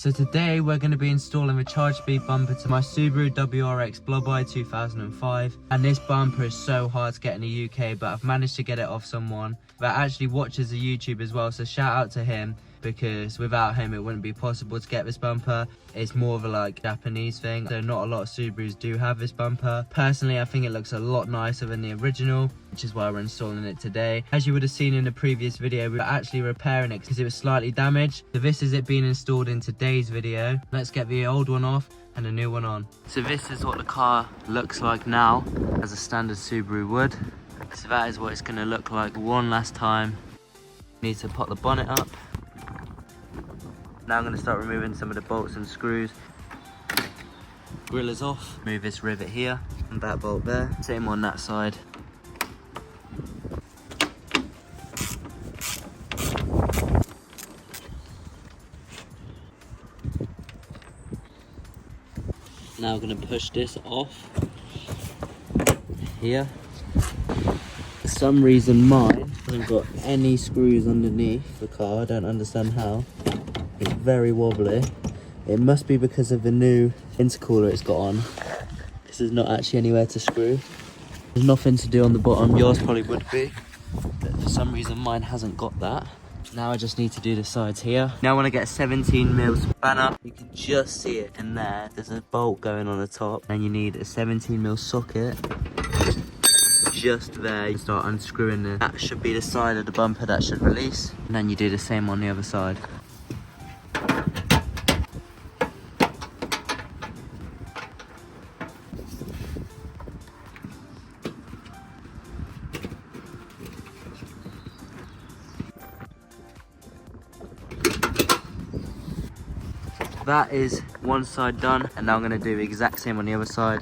So today we're going to be installing a Chargespeed bumper to my Subaru WRX Blob-Eye 2005, and this bumper is so hard to get in the UK, but I've managed to get it off someone that actually watches the YouTube as well, so shout out to him, because without him it wouldn't be possible to get this bumper. It's more of a like Japanese thing, so not a lot of Subarus do have this bumper. Personally, I think it looks a lot nicer than the original, which is why we're installing it today. As you would have seen in the previous video, we were actually repairing it because it was slightly damaged. So this is it being installed in today's video. Let's get the old one off and the new one on. So this is what the car looks like now, as a standard Subaru would. So that is what it's going to look like one last time. Need to pop the bonnet up. Now I'm going to start removing some of the bolts and screws. Grill is off. Move this rivet here and that bolt there. Same on that side. Now I'm going to push this off here. For some reason mine hasn't got any screws underneath the car. I don't understand how. It's very wobbly. It must be because of the new intercooler it's got on. This is not actually anywhere to screw. There's nothing to do on the bottom. Yours probably would be, but for some reason mine hasn't got that. Now I just need to do the sides here. Now I want to get a 17mm spanner. You can just see it in there. There's a bolt going on the top, and you need a 17mm socket just there. You start unscrewing it. That should be the side of the bumper that should release, and then you do the same on the other side. That is one side done, and now I'm going to do the exact same on the other side.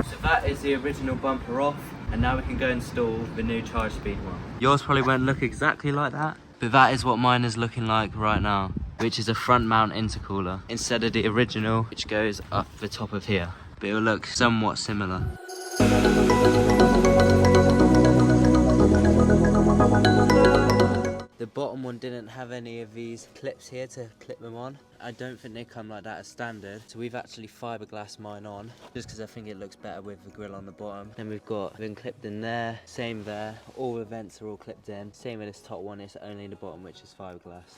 So that is the original bumper off, and now we can go install the new Chargespeed one. Yours probably won't look exactly like that, but that is what mine is looking like right now, which is a front mount intercooler instead of the original, which goes up the top of here. But it will look somewhat similar. The bottom one didn't have any of these clips here to clip them on. I don't think they come like that as standard, so we've actually fiberglassed mine on just because I think it looks better with the grill on the bottom. Then we've got them clipped in there, same there, all the vents are all clipped in. Same with this top one, it's only the bottom which is fiberglass.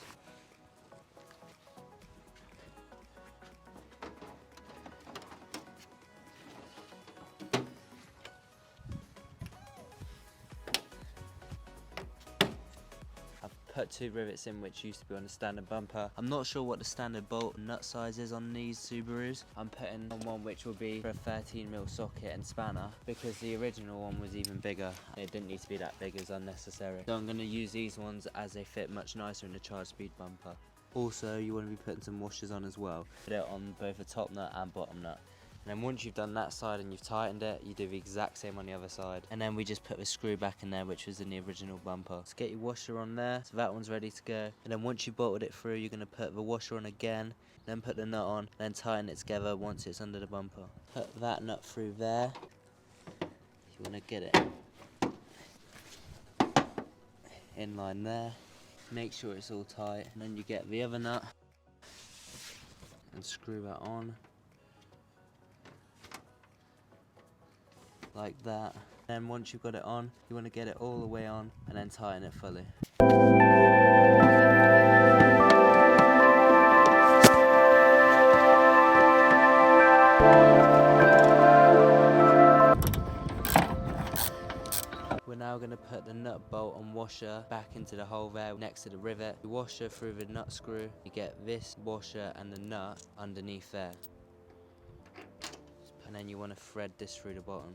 Put 2 rivets in which used to be on the standard bumper. I'm not sure what the standard bolt and nut size is on these Subarus. I'm putting on one which will be for a 13mm socket and spanner, because the original one was even bigger. It didn't need to be that big, as unnecessary. So I'm going to use these ones as they fit much nicer in the Chargespeed bumper. Also, you want to be putting some washers on as well. Put it on both the top nut and bottom nut. And then once you've done that side and you've tightened it, you do the exact same on the other side. And then we just put the screw back in there, which was in the original bumper. So get your washer on there, so that one's ready to go. And then once you've bolted it through, you're going to put the washer on again, then put the nut on, then tighten it together once it's under the bumper. Put that nut through there. You want to get it in line there. Make sure it's all tight. And then you get the other nut and screw that on. Like that. Then once you've got it on, you want to get it all the way on and then tighten it fully. We're now going to put the nut bolt and washer back into the hole there next to the rivet. You washer through the nut screw, you get this washer and the nut underneath there. And then you want to thread this through the bottom.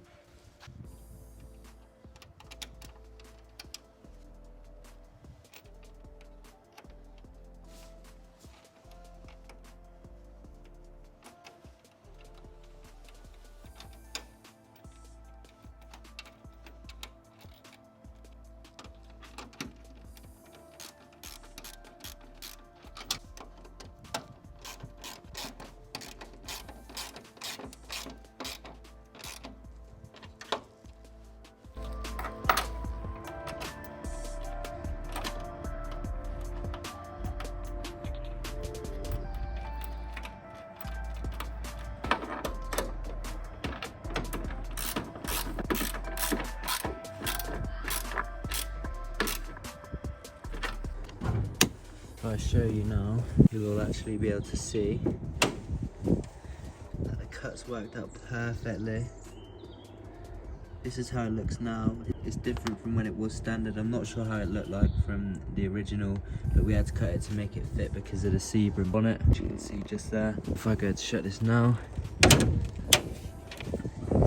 If I show you now, you'll actually be able to see that the cut's worked out perfectly. This is how it looks now. It's different from when it was standard. I'm not sure how it looked like from the original, but we had to cut it to make it fit because of the Subaru bonnet, which you can see just there. If I go to shut this now,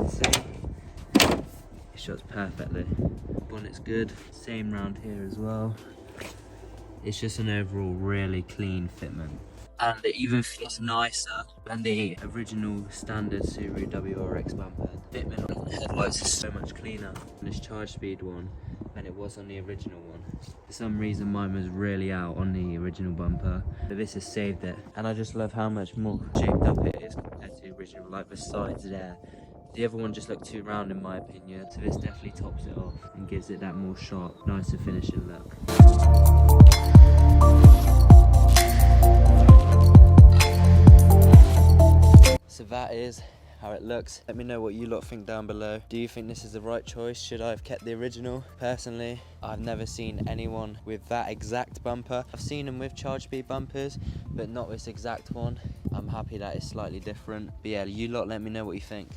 see, it shuts perfectly. Bonnet's good, same round here as well. It's just an overall really clean fitment. And it even fits nicer than the original standard Subaru WRX bumper. The fitment on the headlights is so much cleaner on this Chargespeed one than it was on the original one. For some reason mine was really out on the original bumper, but this has saved it. And I just love how much more shaped up it is compared to the original, like the sides there. The other one just looked too round in my opinion, so this definitely tops it off and gives it that more sharp, nicer finishing look. So that is how it looks. Let me know what you lot think down below. Do you think this is the right choice? Should I have kept the original? Personally, I've never seen anyone with that exact bumper. I've seen them with Chargespeed bumpers, but not this exact one. I'm happy that it's slightly different. But yeah, you lot let me know what you think.